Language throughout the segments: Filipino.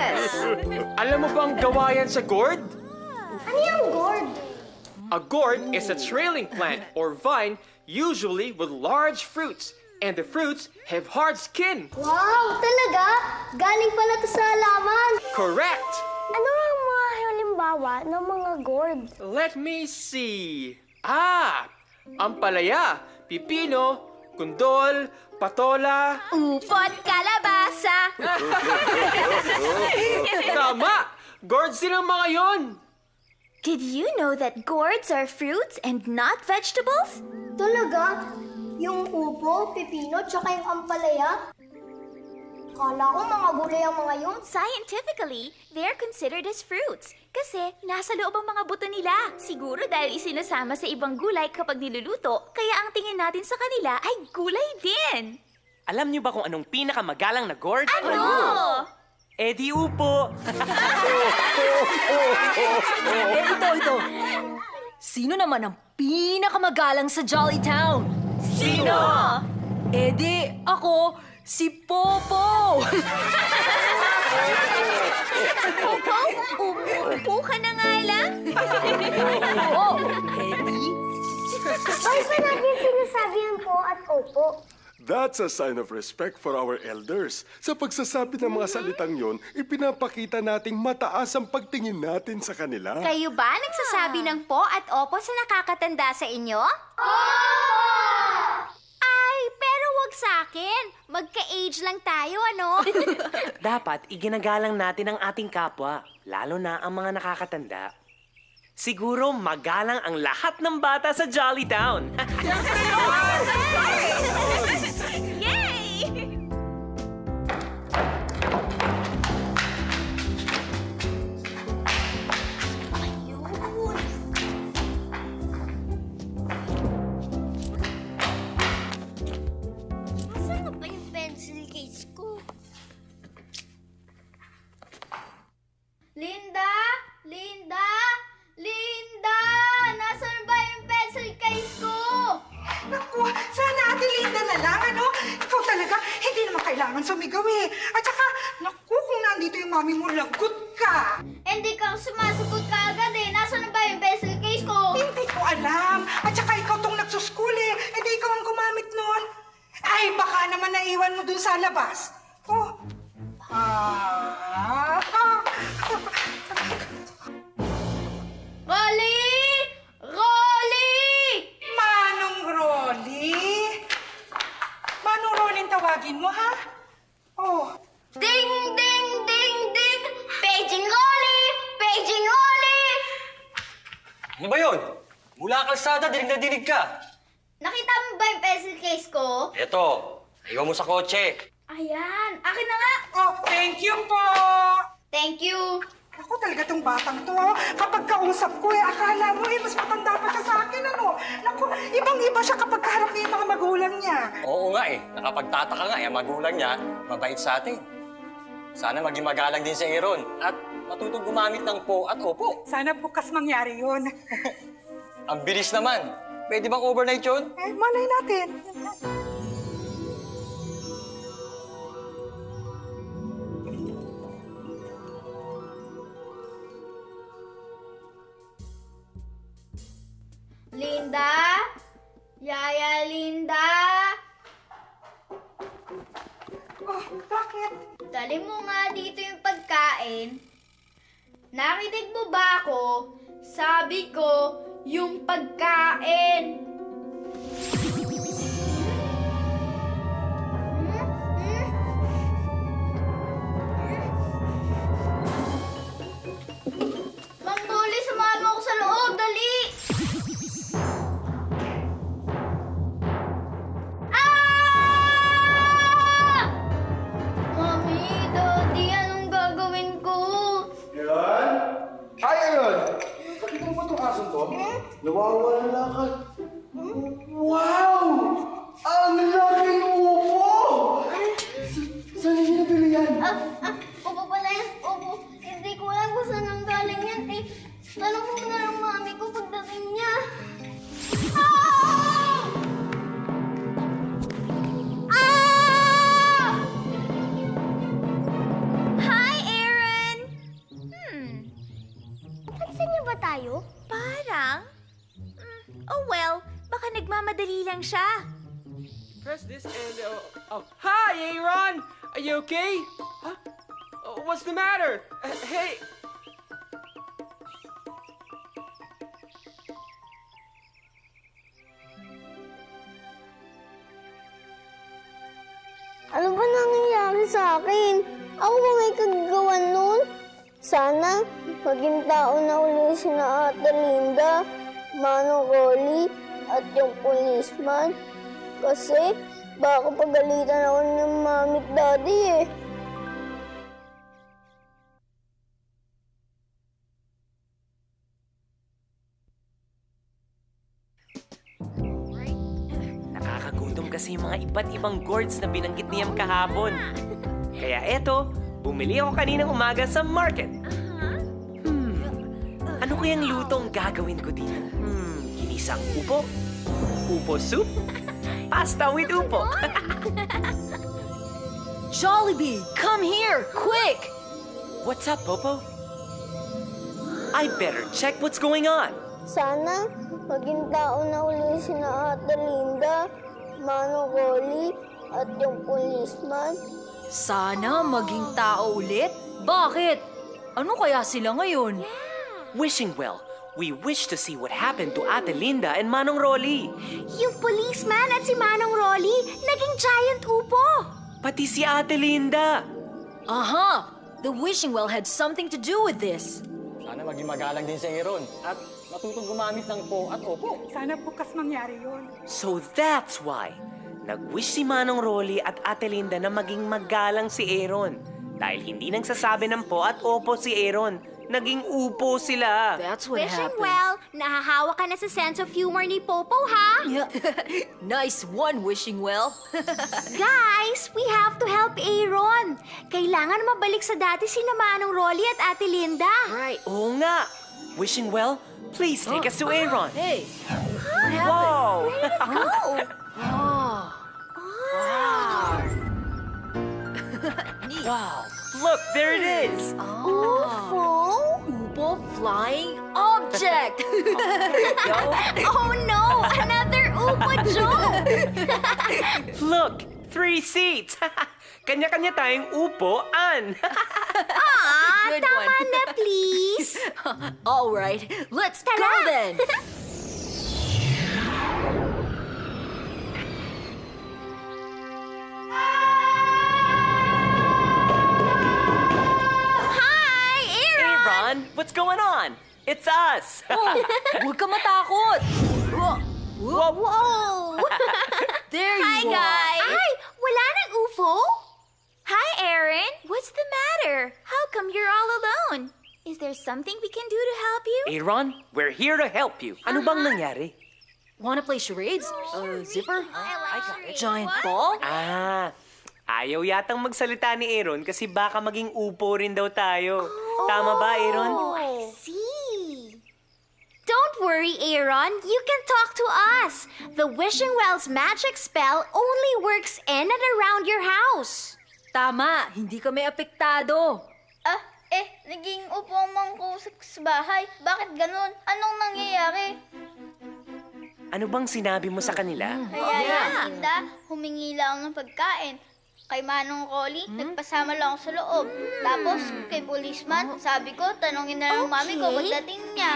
Yes! Alam mo bang gawa yan sa gourd? Ano yung gourd? A gourd is a trailing plant or vine, usually with large fruits. And the fruits have hard skin. Wow, talaga? Galing pala to sa halaman. Correct! Ano ang mga halimbawa ng mga gourd? Let me see. Ampalaya, pipino, kundol, patola. Upot kalabasa! Tama! Gourds din ang mga yon. Did you know that gourds are fruits and not vegetables? Talaga? Yung upo, pipino, tsaka yung ampalaya? Kala ko mga gulay ang mga yun. Scientifically, they're considered as fruits. Kasi nasa loob ang mga buto nila. Siguro dahil isinasama sa ibang gulay kapag niluluto, kaya ang tingin natin sa kanila ay gulay din. Alam niyo ba kung anong pinakamagalang na gourd? Ano? Eh di upo. Ito. Sino naman ang pinakamagalang sa Jolly Town? Sino? Ako, si Popo! Popo? Upo ka na nga lang? Oo, Eddie? Bakit pa natin sinasabi yung po at opo? That's a sign of respect for our elders. Sa pagsasabi ng mga salitang yon, ipinapakita nating mataas ang pagtingin natin sa kanila. Kayo ba nagsasabi ng po at opo sa nakakatanda sa inyo? Ay, pero wag sa akin. Magka-age lang tayo, ano? Dapat iginagalang natin ang ating kapwa, lalo na ang mga nakakatanda. Siguro magalang ang lahat ng bata sa Jolly Town. Yay! Nasaan na ba yung pencil case ko? Linda! Linda! Linda! Nasaan ba yung pencil case ko? Naku, sana Ate Linda na lang, ano? Ikaw talaga, hindi naman kailangan sumigaw eh. At saka, naku, kung nandito yung mami mo, lagot ka. Hindi ka sumasagot ka agad eh. Nasaan na ba yung pencil case ko? Hindi ko alam. At saka ikaw tong nagsuskul eh. Hindi ikaw ang gumamit nun. Ay, baka naman naiwan mo dun sa labas. Oh. Rolly! Rolly! Manong Rolly? Manong Rolly tawagin mo, ha? Oh. Ding, ding, ding, ding! Paging Rolly! Paging Rolly! Ano ba yun? Mula kalsada, dinig na dinig ka. Nakita mo ba yung pencil case ko? Eto, naiwan mo sa kotse. Ayan, akin na nga. Oh, thank you po. Thank you. Ako talaga tong batang to. Oh. Kapag kausap ko eh, akala mo mas matanda pa siya sa akin, ano? Naku, ibang-iba siya kapag kaharap niya yung mga magulang niya. Oo nga eh, nakapagtataka nga eh, magulang niya, mabait sa atin. Sana maging magalang din si Aaron at matutong gumamit ng po at opo. Sana bukas mangyari yun. Ang bilis naman. Pwede bang overnight yun? Eh, malay natin. Linda? Yaya Linda? Oh, bakit? Dali mo nga dito yung pagkain. Narinig mo ba ako? Sabi ko, yung pagkain. Mang Dolly, samahan mo ako sa loob. Dali! Ah! Mami, Daddy, anong gagawin ko? Yan? Ay, ayun! Nakita mo ba itong aso to? Nawawala ka. Wow! Ang laking upo! Saan niyo nabili yan? Opo pala yan. Opo. Hindi ko alam kung saan ang galing yan. Eh, tanong ko na lang mami ko pagdating niya. Ah! Ah! Hi, Aaron! tayo? Parang? Oh well, baka nagmamadali lang siya. Press this and hi, Aaron. Are you okay? Huh? What's the matter? Hey. Ano ba nangyayari sa akin? Ako ba may kagagawan nun? Sana maging tao na uli si na Ate Linda, Manong Rolly, at yung policeman. Kasi baka pagalitan ako ng mami at daddy eh. Nakakagutom kasi yung mga iba't ibang gourds na binanggit ni Yam kahapon. Kaya eto, bumili ako kaninang umaga sa market. Ano kayang lutong gagawin ko dito? Ginisang upo? Upo soup? Pasta with upo? Jollibee, come here, quick! What's up, Popo? I better check what's going on. Sana maging tao na uli si na Ate Linda, Manong Rolly, at yung policeman. Sana maging tao ulit? Bakit? Ano kaya sila ngayon? Wishing well, we wish to see what happened to Ate Linda and Manong Rolly. Yung policeman at si Manong Rolly, naging giant upo. Pati si Ate Linda. Aha! The wishing well had something to do with this. Sana maging magalang din si Aaron at matutong gumamit ng po at opo. Sana bukas mangyari yun. So that's why nag-wish si Manong Rolly at Ate Linda na maging magalang si Aaron. Dahil hindi nagsasabi ng po at opo si Aaron, naging upo sila. That's what Wishing happened. well, nahahawa ka na sa sense of humor ni Popo, ha? Yeah. Nice one, wishing well. Guys, we have to help Aaron. Kailangan mabalik sa dati si Manong Rolly at Ate Linda. Right. Oo nga. Wishing well, please take us to Aaron. Hey, what happened? Wow! Oh. Wow! Look, there it is! UFO? Upo flying object. Oh no! Another UFO joke! Look! 3 seats! Kanya-kanya tayong upo-an! Good Tama one. na, please. All right, let's go Tara. then. Hi, Aaron! Aaron, what's going on? It's us! Oh, huwag ka matakot. Whoa. Whoa! Whoa! There you Hi, are. guys! Ay, wala nang UFO? Hi, Aaron. What's the matter? How come you're all alone? Is there something we can do to help you? Aaron, we're here to help you. Ano bang nangyari? Wanna play charades? Zipper? I got it. Giant ball? Ah, ayaw yatang magsalita ni Aaron kasi baka maging upo rin daw tayo. Tama ba, Aaron? Oh, I see. Don't worry, Aaron. You can talk to us. The Wishing Well's magic spell only works in and around your house. Tama, hindi kami apektado. Naging upo ang mangkusap sa bahay. Bakit ganun? Anong nangyayari? Ano bang sinabi mo sa kanila? Kaya Linda, humingi lang ng pagkain. Kay Manong Rolly, nagpasama lang ako sa loob. Tapos, kay policeman, sabi ko, tanongin na lang ng mami ko pagdating niya.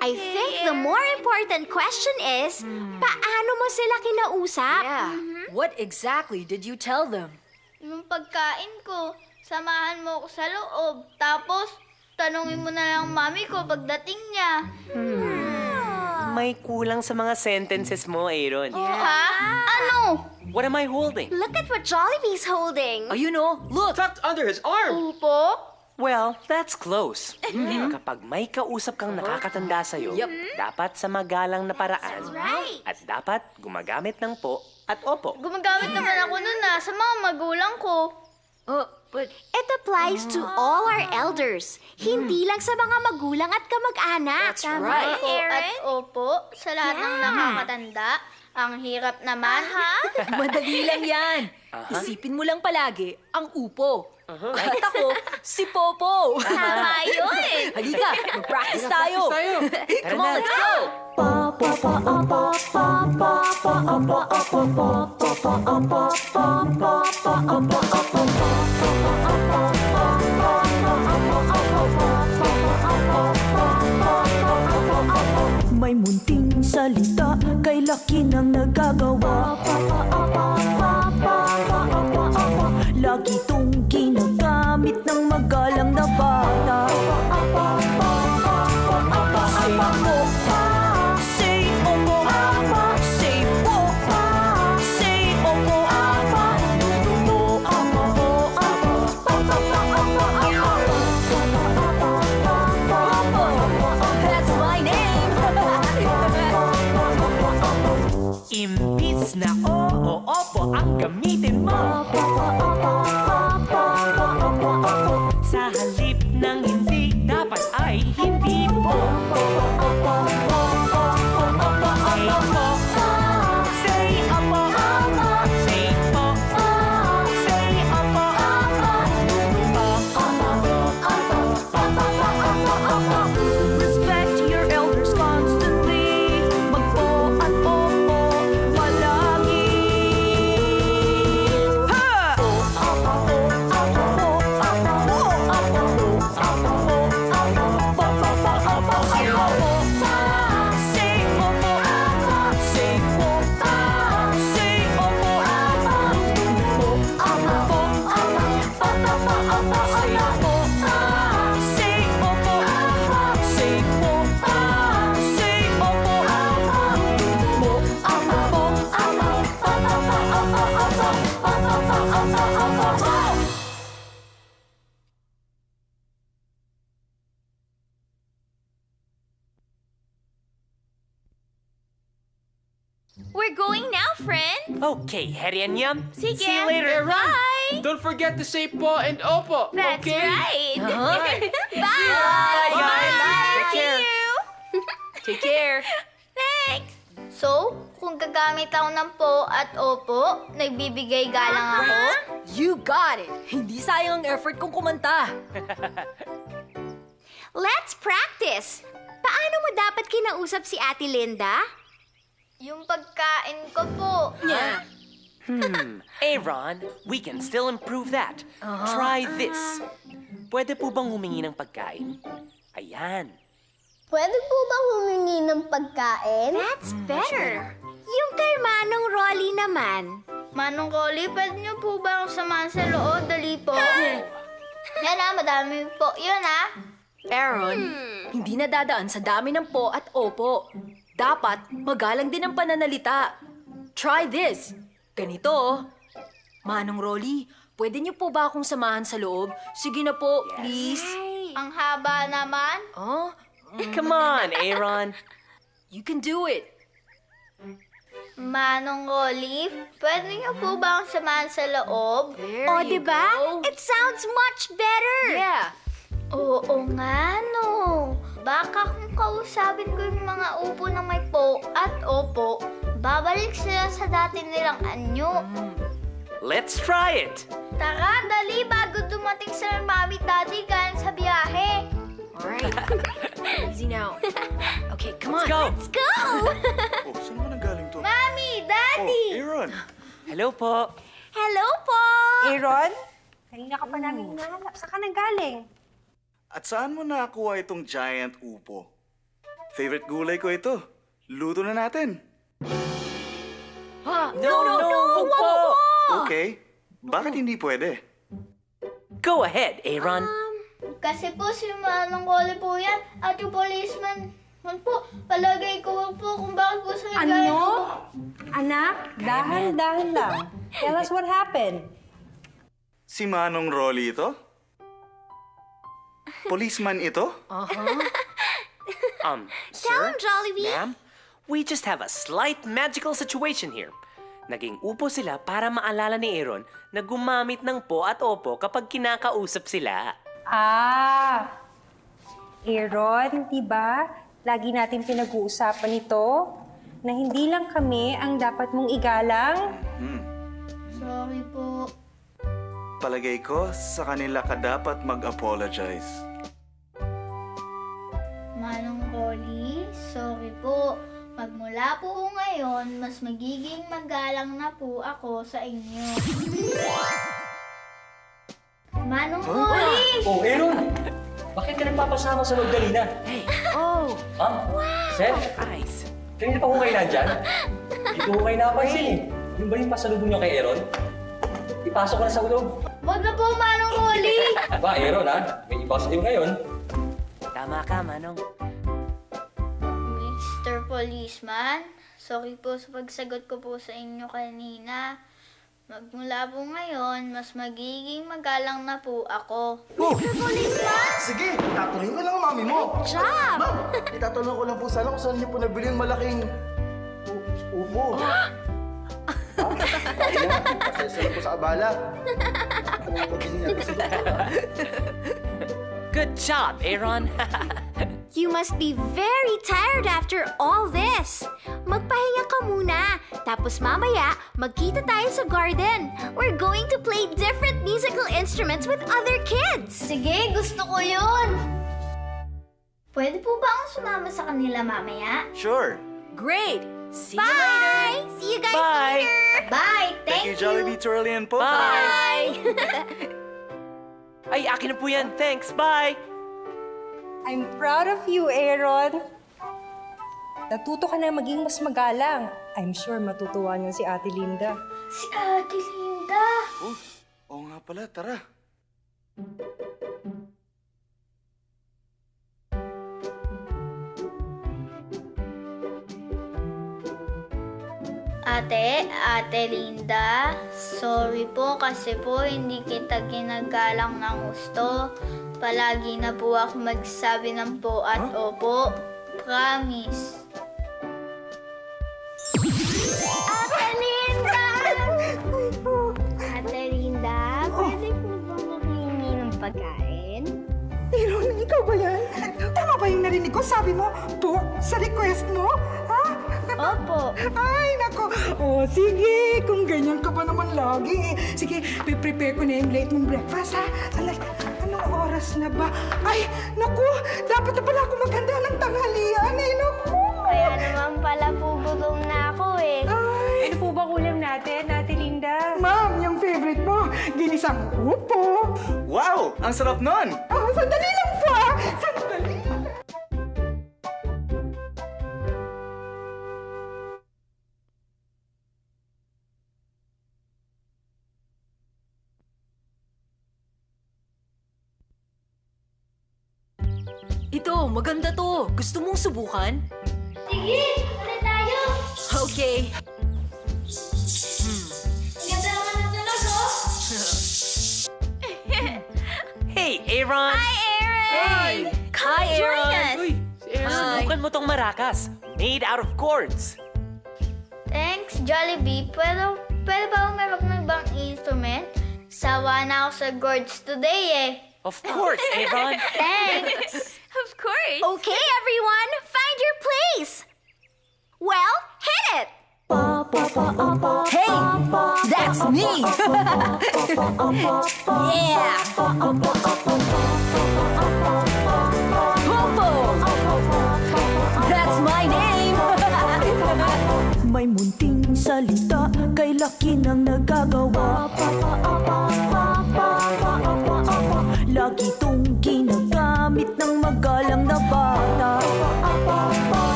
I think the more important question is, paano mo sila kinausap? Yeah. What exactly did you tell them? Yung pagkain ko, samahan mo ako sa loob. Tapos, tanongin mo na lang ang mami ko pagdating niya. May kulang sa mga sentences mo, Aaron. Ha? Ano? What am I holding? Look at what Jollibee's holding. Ayun oh, look. Tucked under his arm. Upo? Well, that's close. Kapag may kausap kang nakakatanda sa'yo, dapat sa magalang na paraan. right. At dapat gumagamit ng po at opo. Gumagamit naman ako nun sa mga magulang ko. But It applies to all our elders. Hindi lang sa mga magulang at kamag-anak. That's right. Opo at opo sa lahat ng nakakatanda. Ang hirap naman. Madali lang yan. Isipin mo lang palagi ang upo. At ako, si Popo. Tama yun! Halika, mag-practice tayo. Come on, na. let's go. May munting salita kay laki ng nagagawa. Lagi tong ginagamit ng magalang na bata. Say po, say opo, say po, say opo, That's my name. Imbis na oo, opo ang gamitin mo. Sa halip ng hindi, dapat ay hindi po. Say po, say opo, say po, say opo, respect your elders constantly. Magpo at opo palagi. Ha! Say opo, say po, say opo, say opo, say po, say opo. We're going now, friend! Okay, Herianyam. Sige, See you later. bye! Don't forget to say po and opo, That's okay? right! Alright. Bye! guys. Take See care. you! Take care. Thanks! So, kung gagamit ako ng po at opo, nagbibigay galang ako? You got it. Hindi sayang ang effort kong kumanta. Let's practice! Paano mo dapat kinausap si Ate Linda? Yung pagkain ko po. Aaron, we can still improve that. Try this. Pwede po bang humingi ng pagkain? Ayan. Pwede po ba humingi ng pagkain? That's better! Yung kay Manong Rolly naman. Manong Rolly, pwede niyo po ba akong samahan sa loob? Dali po. Yan madami po. Yun Aaron, hindi na dadaan sa dami ng po at opo. Dapat magalang din ang pananalita. Try this. Ganito, oh. Manong Rolly, pwede niyo po ba akong samahan sa loob? Sige na po, please. Ang haba naman. Oh, Come on, Aaron. you can do it. Manong Rolly, pwede niyo po ba akong samahan sa loob? There O, you diba? go. It sounds much better! Yeah. Oo nga, no. Baka kung kausapin ko yung mga upo na may po at opo, babalik sila sa dati nilang anyo. Let's try it. Tara, dali bago dumating sila mami at daddy galing sa biyahe. All right. Easy now. Okay, come on. Let's go. Let's go! Oh, saan mo nanggaling to? Mami, daddy! Aaron! Hello po. Hello po! Aaron, kanina ka pa namin hinahanap. Saan ka nang galing? At saan mo nakakuha itong giant upo? Favorite gulay ko ito. Luto na natin. No, wag po. Okay. Bakit hindi pwede? Go ahead, Aaron. Kasi po si Manong Rolly po yan at yung policeman man po, palagay ko po kung bakit po sa Ano? Anak, dahan-dahan lang. Tell us what happened. Si Manong Rolly ito? Policeman ito? Sir, Jollibee. ma'am, we just have a slight magical situation here. Naging upo sila para maalala ni Aaron na gumamit ng po at opo kapag kinakausap sila. Aaron, di ba? Lagi natin pinag-uusapan ito. na hindi lang kami ang dapat mong igalang? Sorry po. Palagay ko, sa kanila ka dapat mag-apologize. Manong Rolly, sorry po. Magmula po ngayon, mas magiging magalang na po ako sa inyo. Manong Rolly! Oh, Aaron! Bakit ka nagpapasama sa loob kanina? Oh, Ha? Seth? Ice. Kanina pa ko kayo nandyan? Dito ko kayo napansin eh. Yung ba yung pasalubong niyo kay Aaron? Ipasok ko na sa loob. Wag na po, Manong Rolly! Ba, Aaron ha? May iba sa'yo ngayon. Tama ka, Manong. Mr. Policeman, sorry po sa pagsagot ko po sa inyo kanina. Magmula po ngayon, mas magiging magalang na po ako. Mr. Policeman! Sige, tatanungin ko lang ang mami mo. Job! Ma'am, itatanong ko lang po sana kung saan niyo po nabili yung malaking upo. Pasensya po sa abala. Good job, Aaron. You must be very tired after all this. Magpahinga ka muna. Tapos mamaya, magkita tayo sa garden. We're going to play different musical instruments with other kids. Sige, gusto ko yun! Pwede po ba akong sumama sa kanila mamaya? Sure. great! See you Bye! later! See you guys Bye. later! Bye! Thank you, Jollibee Twirlian po. Bye! Ay, akin na po yan. Thanks. Bye! I'm proud of you, Aaron. Natuto ka na maging mas magalang. I'm sure matutuwa niyan si Ate Linda. Si Ate Linda! Oo nga pala, tara. Ate Linda, sorry po kasi po hindi kita ginagalang ng gusto. Palagi na po ako magsabi ng po at opo. Promise. Ate Linda! Ate Linda, pwede po ba makihingi ng pagkain? Aaron, ikaw ba yan? Tama ba yung narinig ko? Sabi mo, po, sa request mo? Ha? Opo. Ay, nako. Oh, sige. Kung ganyan ka pa naman lagi. Sige, prepare ko na yung late mong breakfast, ha? Sandali. Anong oras na ba? Ay, naku. Dapat na pala ako maghanda ng tanghalian, eh. Naku. Kaya naman pala po gutom na ako eh. Ay, Ano po ba ulam natin, Ate Linda? ma'am, yung favorite mo. Ginisang upo. Wow! Ang sarap nun! Oh, sandali lang po, ha? Sandali. Ito, maganda to. Gusto mong subukan? Sige, ulit tayo. Okay. Ganda naman ang tunog, oh. Hey, Aaron! Hi, Aaron! Come Hi, join Aaron. us! Uy, subukan mo tong maracas. Made out of cords. Thanks, Jollibee. Pwede ba umarap ng ibang instrument? Sawa na ako sa gourds today eh. Of course, Aaron. Thanks! Of course! Okay, everyone! Find your place! Well, hit it! Hey, that's me. Yeah! Popo. That's my name. May munting salita kay laki nang nagagawa. Lagi tong ginagamit ng magalang na bata.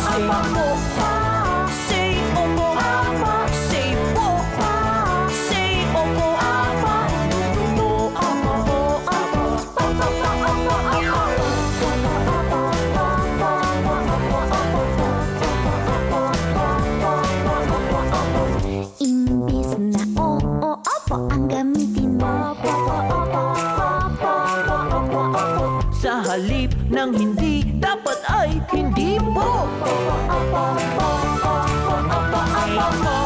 Say po, say opo, say po, say opo, Imbis na oo, opo ang gamitin mo. sa halip ng hindi, dapat ay hindi po. Say po,